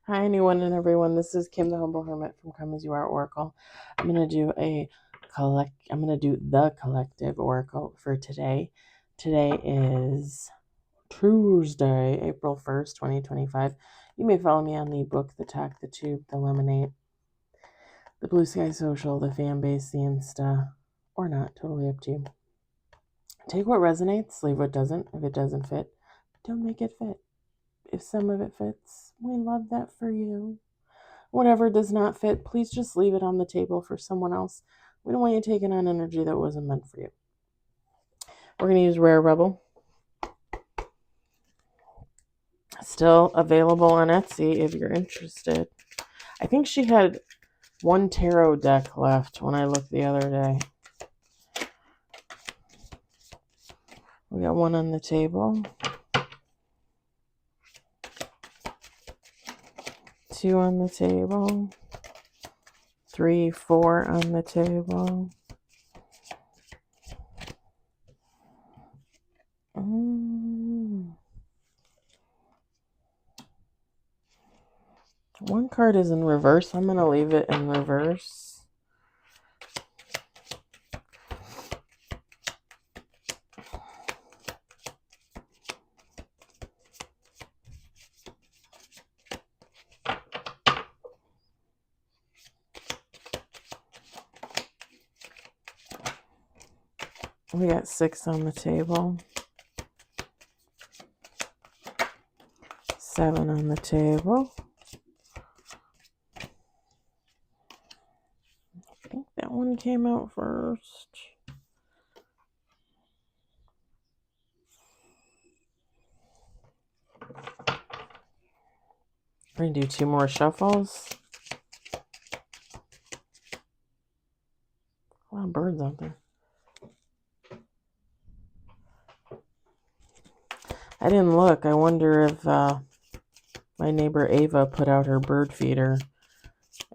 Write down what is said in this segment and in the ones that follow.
Hi, anyone and everyone. This is Kim, the Humble Hermit from Come As You Are Oracle. I'm gonna do the collective oracle for today. Today is Tuesday, April 1st, 2025. You may follow me on the book, the talk, the tube, the lemonade, the blue sky social, the fan base, the Insta, or not. Totally up to you. Take what resonates, leave what doesn't. If it doesn't fit, don't make it fit. If some of it fits, we love that for you. Whatever does not fit, please just leave it on the table for someone else. We don't want you taking on energy that wasn't meant for you. We're going to use Rare Rebel. Still available on Etsy if you're interested. I think she had one tarot deck left when I looked the other day. We got one on the table. 2 on the table. 3, 4 on the table. One card is in reverse. I'm going to leave it in reverse. We got 6 on the table. 7 on the table. I think that one came out first. We're going to do 2 more shuffles. A lot of birds out there. I didn't look. I wonder if my neighbor Ava put out her bird feeder.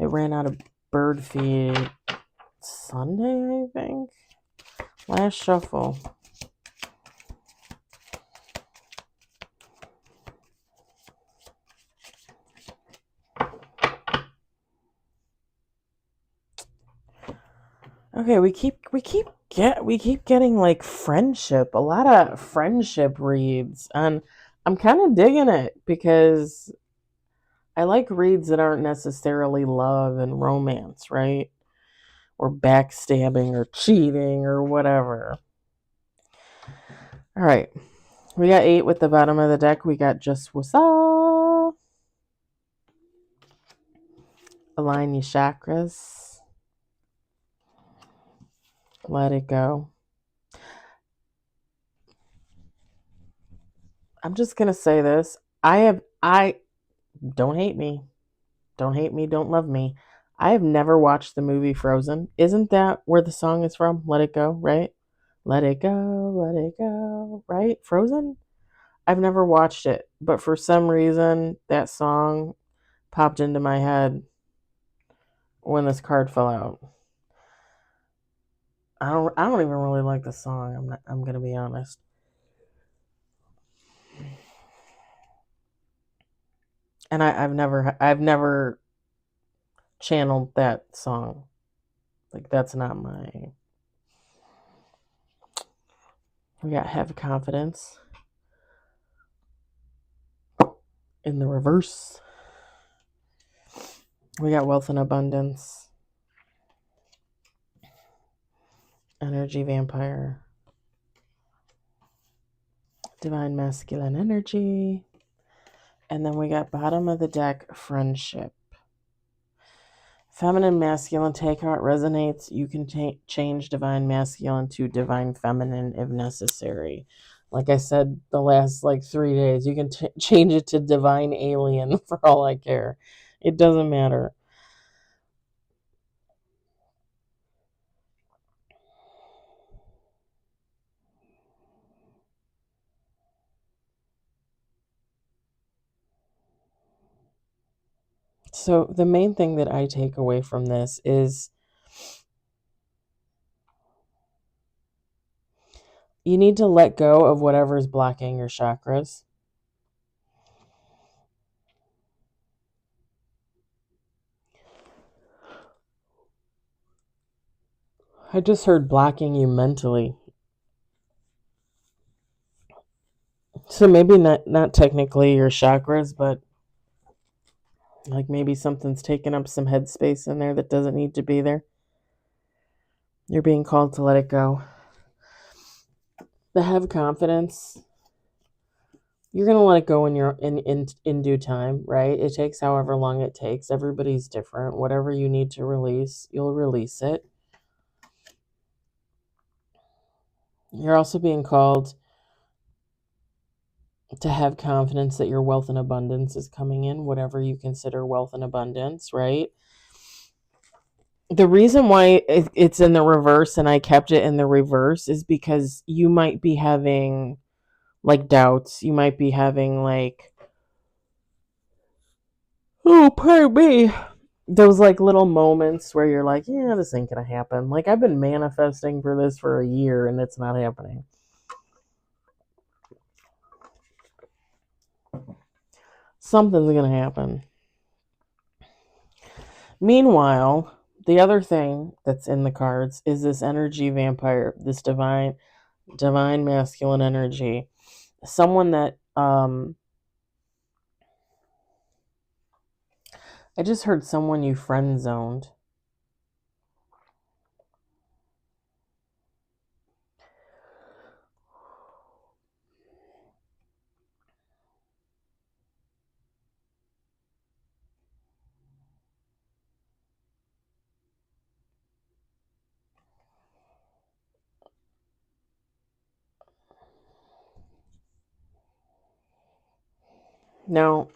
It ran out of bird feed Sunday, I think. Last shuffle. Okay, we keep getting like friendship, a lot of friendship reads, and I'm kind of digging it because I like reads that aren't necessarily love and romance, right? Or backstabbing or cheating or whatever. All right. We got 8 with the bottom of the deck. We got just what's up. Align your chakras. Let it go. I'm just going to say this. Don't hate me. Don't hate me. Don't love me. I have never watched the movie Frozen. Isn't that where the song is from? Let it go, right? Let it go, right? Frozen? I've never watched it, but for some reason that song popped into my head when this card fell out. I don't even really like the song. I'm going to be honest. And I've never channeled that song. Like, that's not my. We got have confidence in the reverse. We got wealth and abundance. Energy vampire. Divine masculine energy. And then we got bottom of the deck, friendship. Feminine, masculine, take how it resonates. You can change divine masculine to divine feminine if necessary. Like I said, the last 3 days, you can change it to divine alien for all I care. It doesn't matter. So the main thing that I take away from this is you need to let go of whatever is blocking your chakras. I just heard blocking you mentally. So maybe not technically your chakras, but like maybe something's taking up some headspace in there that doesn't need to be there. You're being called to let it go. To have confidence. You're gonna let it go in due time, right? It takes however long it takes. Everybody's different. Whatever you need to release, you'll release it. You're also being called to have confidence that your wealth and abundance is coming in, whatever you consider wealth and abundance, right? The reason why it's in the reverse and I kept it in the reverse is because you might be having like doubts. You might be having like, oh, pardon me, those like little moments where you're like, yeah, this ain't gonna happen. Like I've been manifesting for this for a year and it's not happening. Something's gonna happen. Meanwhile, the other thing that's in the cards is this energy vampire, this divine masculine energy. Someone that I just heard someone you friend zoned. Now,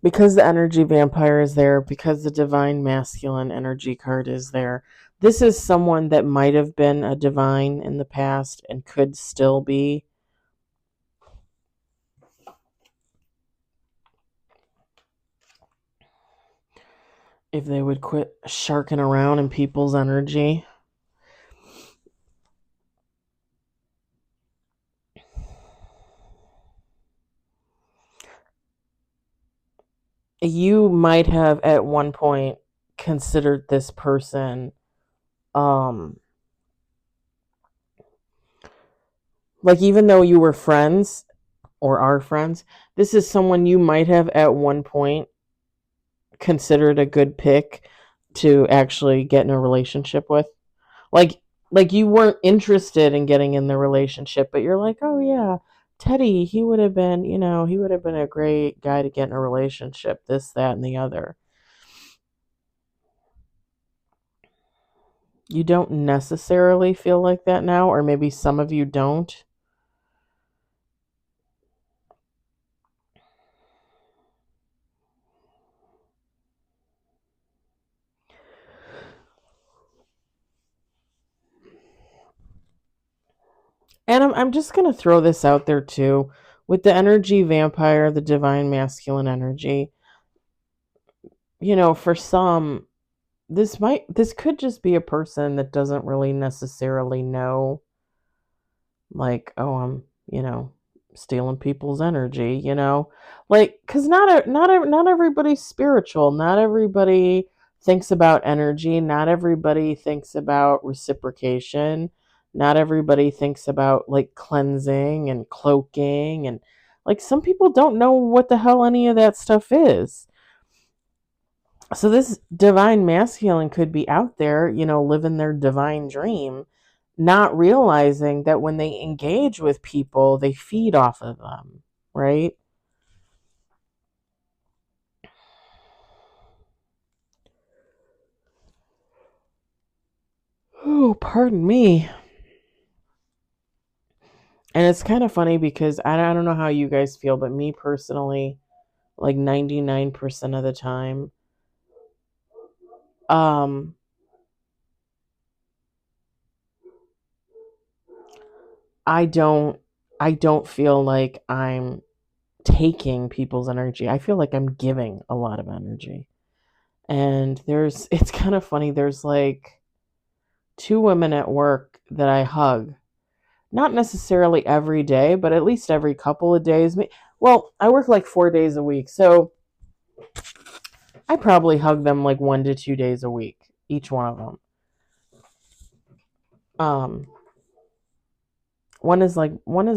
because the energy vampire is there, because the divine masculine energy card is there, this is someone that might have been a divine in the past and could still be. If they would quit sharking around in people's energy. You might have at one point considered this person like even though you were friends or are friends, this is someone you might have at one point considered a good pick to actually get in a relationship with. Like you weren't interested in getting in the relationship, but you're like, "Oh yeah, Teddy, he would have been, he would have been a great guy to get in a relationship, this, that, and the other." You don't necessarily feel like that now, or maybe some of you don't. And I'm just going to throw this out there too. With the energy vampire, the divine masculine energy, for some, this could just be a person that doesn't really necessarily know, like, oh, I'm, stealing people's energy, like, because not everybody's spiritual. Not everybody thinks about energy. Not everybody thinks about reciprocation. Not everybody thinks about like cleansing and cloaking, and like some people don't know what the hell any of that stuff is. So this divine masculine could be out there, living their divine dream, not realizing that when they engage with people, they feed off of them, right? Oh, pardon me. And it's kind of funny because I don't know how you guys feel, but me personally, like 99% of the time, um, I don't I don't feel like I'm taking people's energy. I feel like I'm giving a lot of energy. And it's kind of funny. There's like two women at work that I hug. Not necessarily every day, but at least every couple of days. Well, I work like 4 days a week, so I probably hug them like 1 to 2 days a week. each one of them. One is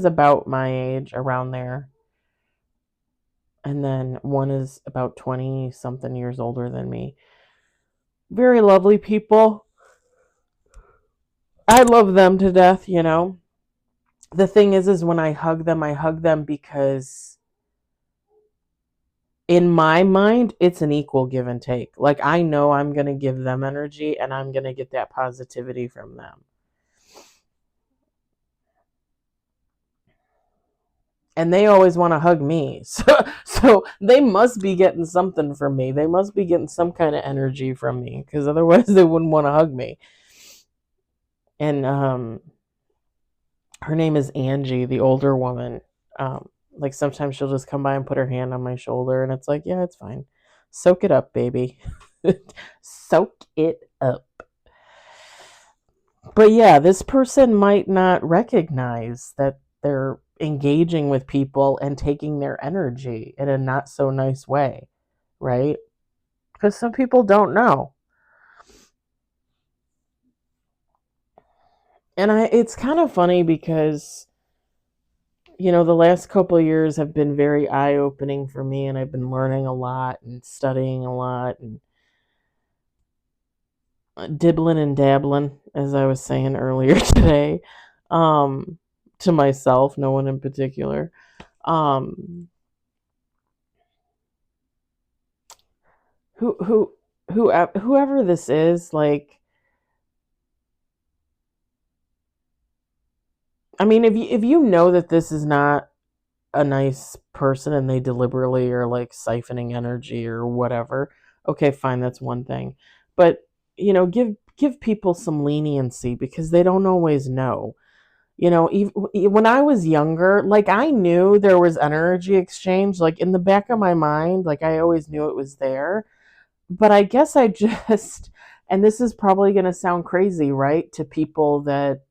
about my age, around there. And then one is about 20 something years older than me. Very lovely people. I love them to death, you know. The thing is when I hug them because in my mind, it's an equal give and take. Like, I know I'm going to give them energy and I'm going to get that positivity from them. And they always want to hug me. So they must be getting something from me. They must be getting some kind of energy from me, because otherwise they wouldn't want to hug me. And her name is Angie, the older woman. Like, sometimes she'll just come by and put her hand on my shoulder, and it's like, yeah, it's fine. Soak it up, baby. Soak it up. But yeah, this person might not recognize that they're engaging with people and taking their energy in a not so nice way, right? Because some people don't know. And it's kind of funny because, you know, the last couple of years have been very eye-opening for me, and I've been learning a lot and studying a lot and dibbling and dabbling, as I was saying earlier today, to myself, no one in particular. Um, who whoever this is, like, I mean, if you know that this is not a nice person and they deliberately are like siphoning energy or whatever, okay, fine, that's one thing. But, you know, give people some leniency, because they don't always know. You know, even when I was younger, like, I knew there was energy exchange, like, in the back of my mind, like, I always knew it was there. But I guess I just, and this is probably going to sound crazy, right, to people that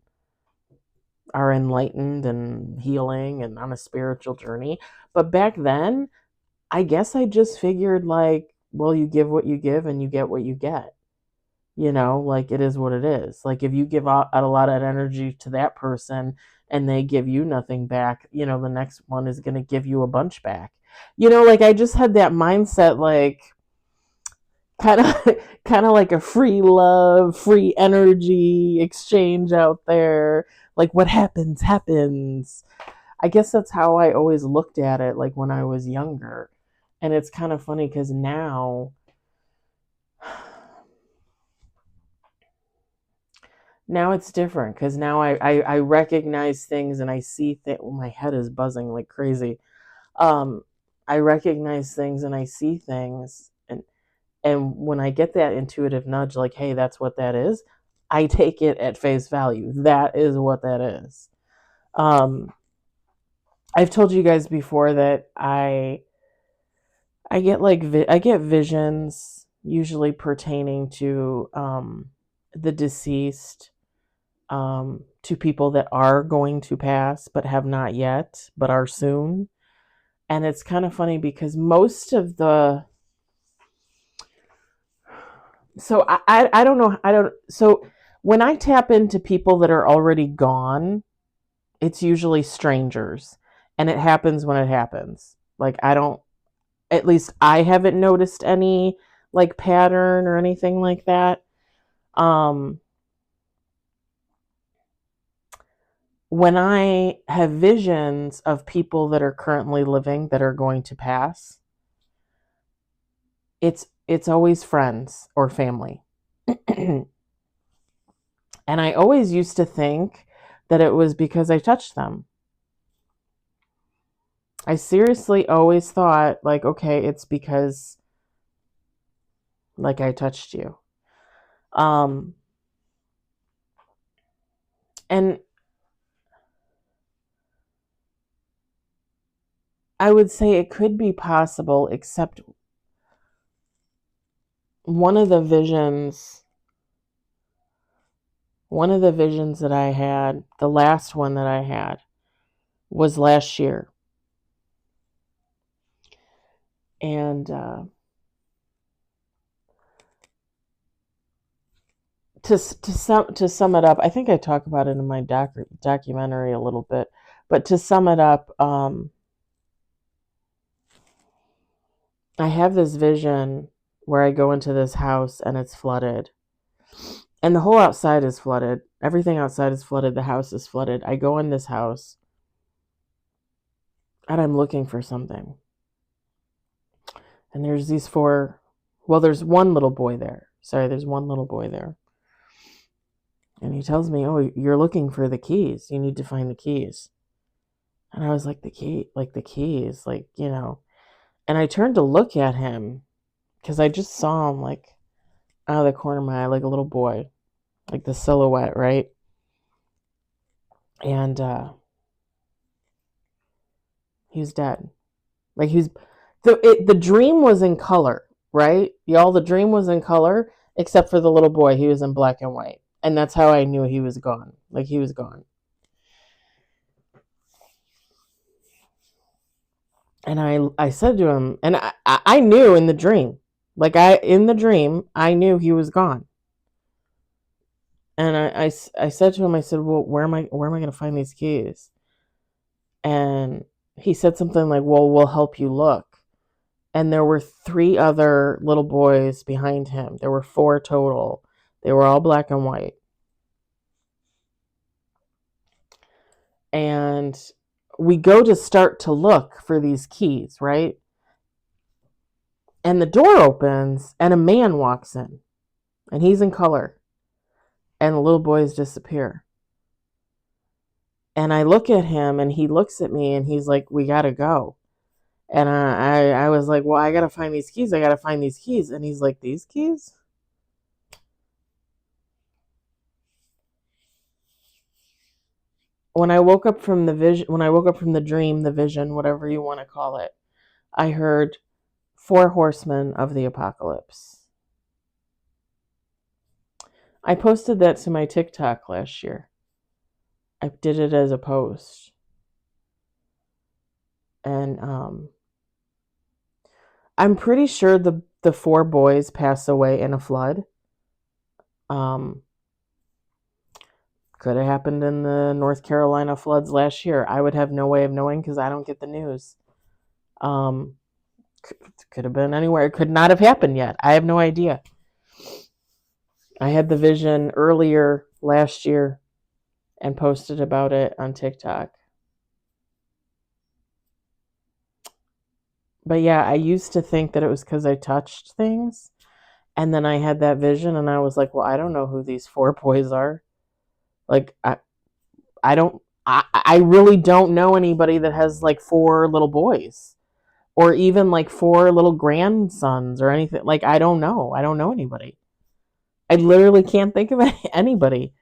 are enlightened and healing and on a spiritual journey. But back then, I guess I just figured, like, well, you give what you give and you get what you get. You know, like, it is what it is. Like, if you give out a lot of energy to that person and they give you nothing back, you know, the next one is going to give you a bunch back. You know, like, I just had that mindset, like, kind of kind of like a free love, free energy exchange out there. Like, what happens happens. I guess that's how I always looked at it, like, when I was younger. And it's kind of funny because now it's different, because now I recognize things and I see things. Oh, my head is buzzing like crazy. um I recognize things and I see things, and when I get that intuitive nudge, like, hey, that's what that is, I take it at face value. That is what that is. um I've told you guys before that I get like I get visions, usually pertaining to the deceased, to people that are going to pass but have not yet, but are soon. And it's kind of funny because most of the, so I don't know, I don't, so when I tap into people that are already gone, it's usually strangers, and it happens when it happens. Like, I don't, at least I haven't noticed any like pattern or anything like that. Um, when I have visions of people that are currently living that are going to pass, it's always friends or family. And I always used to think that it was because I touched them. I seriously always thought, like, okay, it's because, like, I touched you. Um and I would say it could be possible, except one of the visions one of the visions that I had, the last one that I had, was last year. And to sum it up, I think I talk about it in my documentary a little bit, but to sum it up, I have this vision where I go into this house and it's flooded. And the whole outside is flooded. Everything outside is flooded. The house is flooded. I go in this house and I'm looking for something. And there's these four, well, there's one little boy there. Sorry, there's one little boy there. And he tells me, "Oh, you're looking for the keys. You need to find the keys." And I was like, the keys, And I turned to look at him because I just saw him like out of the corner of my eye, like a little boy, like the silhouette, right? And he was dead. Like the dream was in color, right? Y'all, the dream was in color, except for the little boy. He was in black and white. And that's how I knew he was gone. Like he was gone. And I said to him, and I knew in the dream, in the dream, I knew he was gone. And I said to him, I said, "Well, where am I going to find these keys?" And he said something like, "Well, we'll help you look." And there were three other little boys behind him. There were four total. They were all black and white. And we go to start to look for these keys, right? And the door opens and a man walks in. And he's in color. And the little boys disappear. And I look at him and he looks at me and he's like, "We gotta go." And I was like, "Well, I gotta find these keys. I gotta find these keys." And he's like, "These keys?" When I woke up from the dream, the vision, whatever you want to call it, I heard four horsemen of the apocalypse. I posted that to my TikTok last year. I did it as a post. And I'm pretty sure the four boys passed away in a flood. Um, could have happened in the North Carolina floods last year. I would have no way of knowing because I don't get the news. Could have been anywhere. It could not have happened yet. I have no idea. I had the vision earlier last year and posted about it on TikTok. But yeah, I used to think that it was because I touched things. And then I had that vision and I was like, well, I don't know who these four boys are. Like, I really don't know anybody that has like four little boys or even like four little grandsons or anything. Like, I don't know. I don't know anybody. I literally can't think of anybody.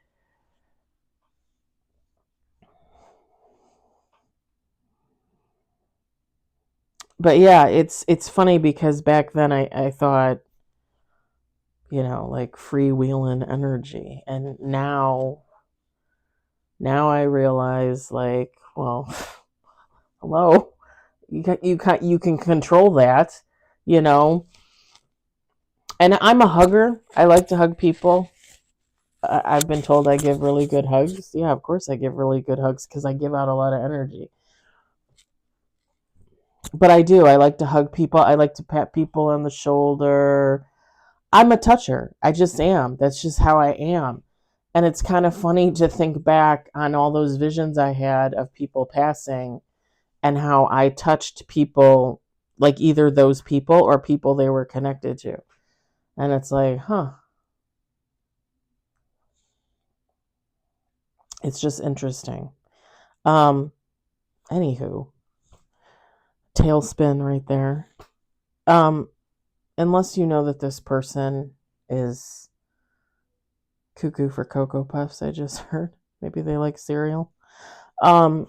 But yeah, it's funny because back then I thought, like freewheeling energy. And now I realize like, well, hello. You can control that, you know. And I'm a hugger. I like to hug people. I've been told I give really good hugs. Yeah, of course I give really good hugs because I give out a lot of energy. But I do. I like to hug people. I like to pat people on the shoulder. I'm a toucher. I just am. That's just how I am. And it's kind of funny to think back on all those visions I had of people passing and how I touched people, like either those people or people they were connected to. And it's like, huh. It's just interesting. Um, Anywho, tailspin right there. Um, Unless you know that this person is cuckoo for Cocoa Puffs, I just heard. Maybe they like cereal. Um,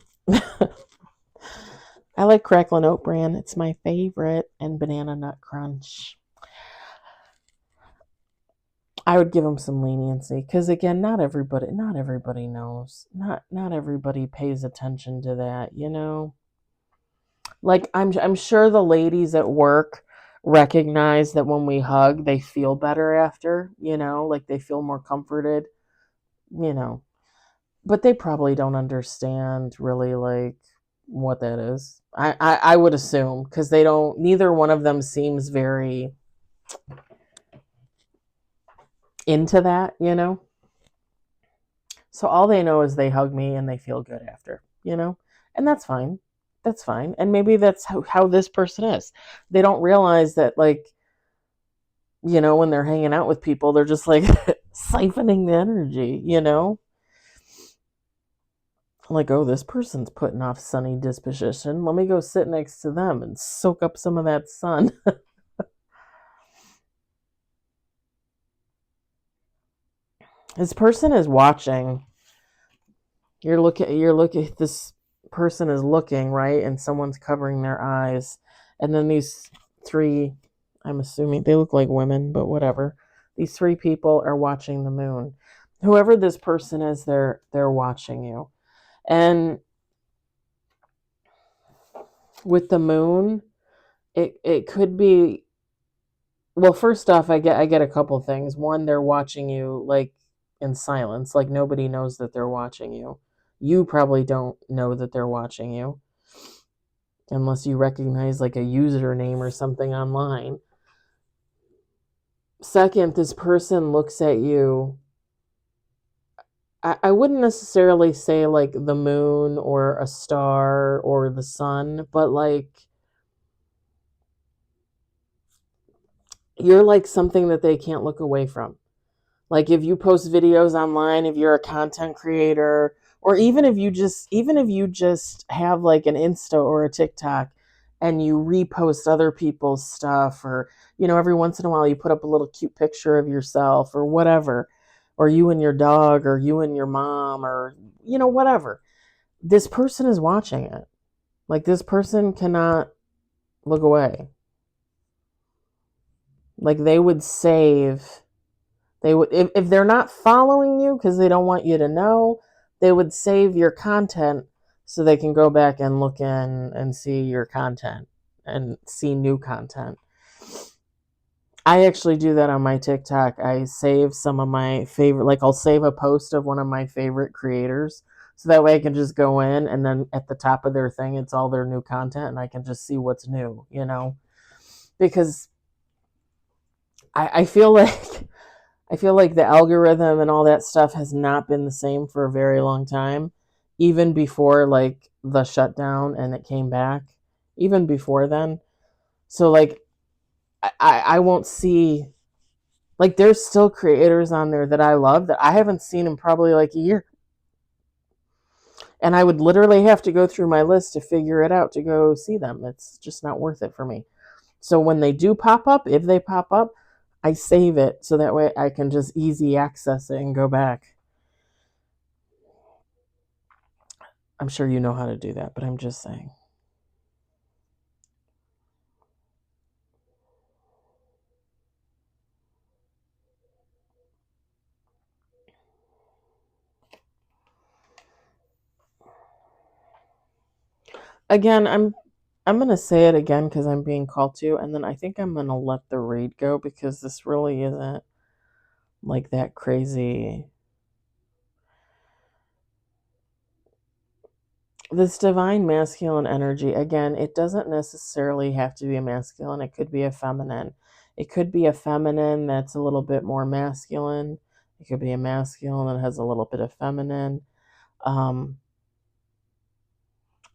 I like Cracklin' Oat Bran. It's my favorite. And Banana Nut Crunch. I would give them some leniency because again, not everybody knows. Not everybody pays attention to that, you know. Like I'm sure the ladies at work recognize that when we hug, they feel better after, like they feel more comforted, you know. But they probably don't understand really like what that is. I would assume, because neither one of them seems very into that. So all they know is they hug me and they feel good after. And that's fine. That's fine. And maybe that's how this person is. They don't realize that, like, when they're hanging out with people, they're just like siphoning the energy. Like, oh, this person's putting off sunny disposition. Let me go sit next to them and soak up some of that sun. This person is watching. This person is looking, right? And someone's covering their eyes. And then these three, I'm assuming they look like women, but whatever. These three people are watching the moon. Whoever this person is, they're watching you. And with the moon, it could be, well, first off, I get a couple things. One, they're watching you like in silence, like nobody knows that they're watching you. You probably don't know that they're watching you unless you recognize like a username or something online. Second, this person looks at you. I wouldn't necessarily say like the moon or a star or the sun, but like you're like something that they can't look away from. Like if you post videos online, if you're a content creator, or even if you just have like an Insta or a TikTok and you repost other people's stuff, or every once in a while you put up a little cute picture of yourself or whatever, or you and your dog or you and your mom, or whatever. This person is watching it. Like this person cannot look away. Like they would save They would, if they're not following you because they don't want you to know, they would save your content so they can go back and look in and see your content and see new content. I actually do that on my TikTok. I save some of my favorite, like I'll save a post of one of my favorite creators. So that way I can just go in and then at the top of their thing, it's all their new content and I can just see what's new. Because I feel like the algorithm and all that stuff has not been the same for a very long time, even before like the shutdown and it came back, even before then. So like I won't see, like there's still creators on there that I love that I haven't seen in probably like a year. And I would literally have to go through my list to figure it out to go see them. It's just not worth it for me. So when they do pop up, if they pop up, I save it so that way I can just easy access it and go back. I'm sure you know how to do that, but I'm just saying. Again, I'm going to say it again because I'm being called to, and then I think I'm going to let the read go because this really isn't like that crazy. This divine masculine energy, again, it doesn't necessarily have to be a masculine. It could be a feminine. It could be a feminine that's a little bit more masculine. It could be a masculine that has a little bit of feminine.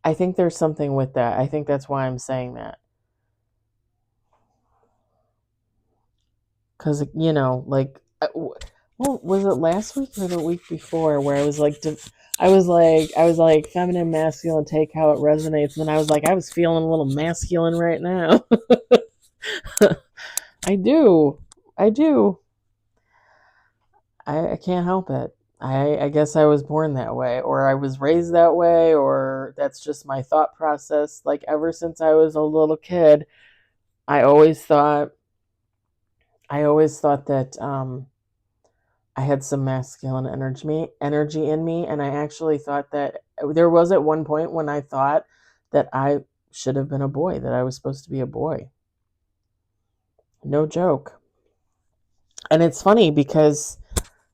I think there's something with that. I think that's why I'm saying that. Because, like, well, was it last week or the week before where I was like, feminine, masculine, take how it resonates. And then I was like, I was feeling a little masculine right now. I do. I do. I can't help it. I guess I was born that way, or I was raised that way, or that's just my thought process. Like, ever since I was a little kid, I always thought, that I had some masculine energy in me, and I actually thought that there was at one point when I thought that I should have been a boy, that I was supposed to be a boy. No joke. And it's funny because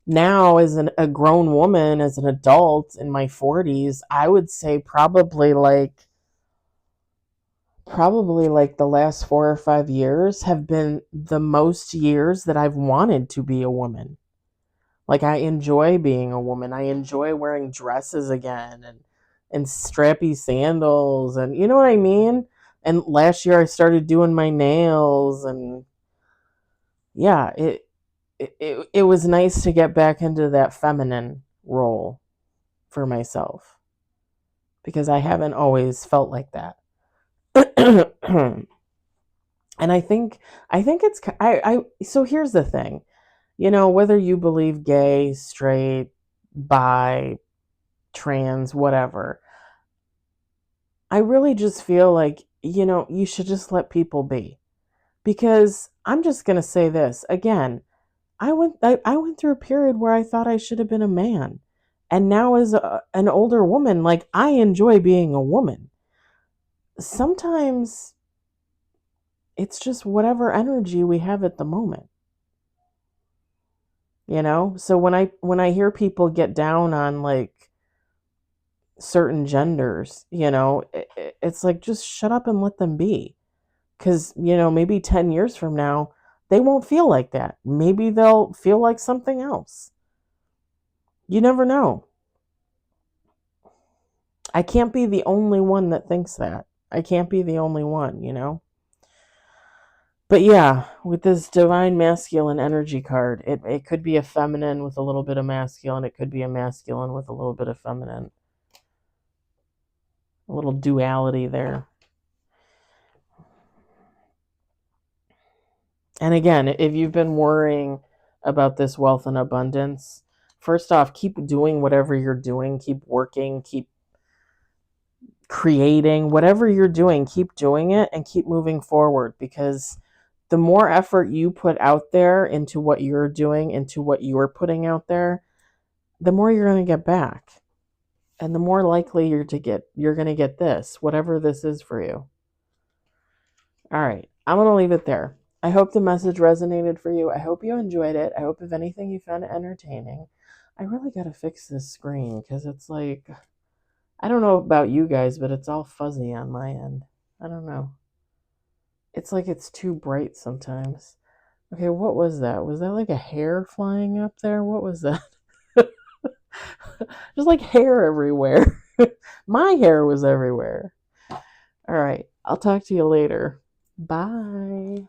now, as a grown woman, as an adult in my 40s, I would say probably like the last 4 or 5 years have been the most years that I've wanted to be a woman. Like, I enjoy being a woman. I enjoy wearing dresses again, and strappy sandals, and you know what I mean? And last year I started doing my nails, and yeah, it was nice to get back into that feminine role for myself because I haven't always felt like that. And I think it's I so here's the thing. Whether you believe gay, straight, bi, trans, whatever, I really just feel like, you should just let people be. Because I'm just going to say this again. I went through a period where I thought I should have been a man. And now as an older woman, like, I enjoy being a woman. Sometimes it's just whatever energy we have at the moment. So when I hear people get down on like certain genders, it's like, just shut up and let them be. Because, maybe 10 years from now, they won't feel like that. Maybe they'll feel like something else. You never know. I can't be the only one that thinks that. I can't be the only one. But yeah, with this divine masculine energy card, it could be a feminine with a little bit of masculine. It could be a masculine with a little bit of feminine. A little duality there. And again, if you've been worrying about this wealth and abundance, first off, keep doing whatever you're doing. Keep working, keep creating, whatever you're doing, keep doing it and keep moving forward, because the more effort you put out there into what you're doing, into what you're putting out there, the more you're going to get back. And the more likely you're going to get this, whatever this is for you. All right, I'm going to leave it there. I hope the message resonated for you. I hope you enjoyed it. I hope, if anything, you found it entertaining. I really got to fix this screen because it's like, I don't know about you guys, but it's all fuzzy on my end. I don't know. It's like it's too bright sometimes. Okay, what was that? Was that like a hair flying up there? What was that? Just like hair everywhere. My hair was everywhere. All right, I'll talk to you later. Bye.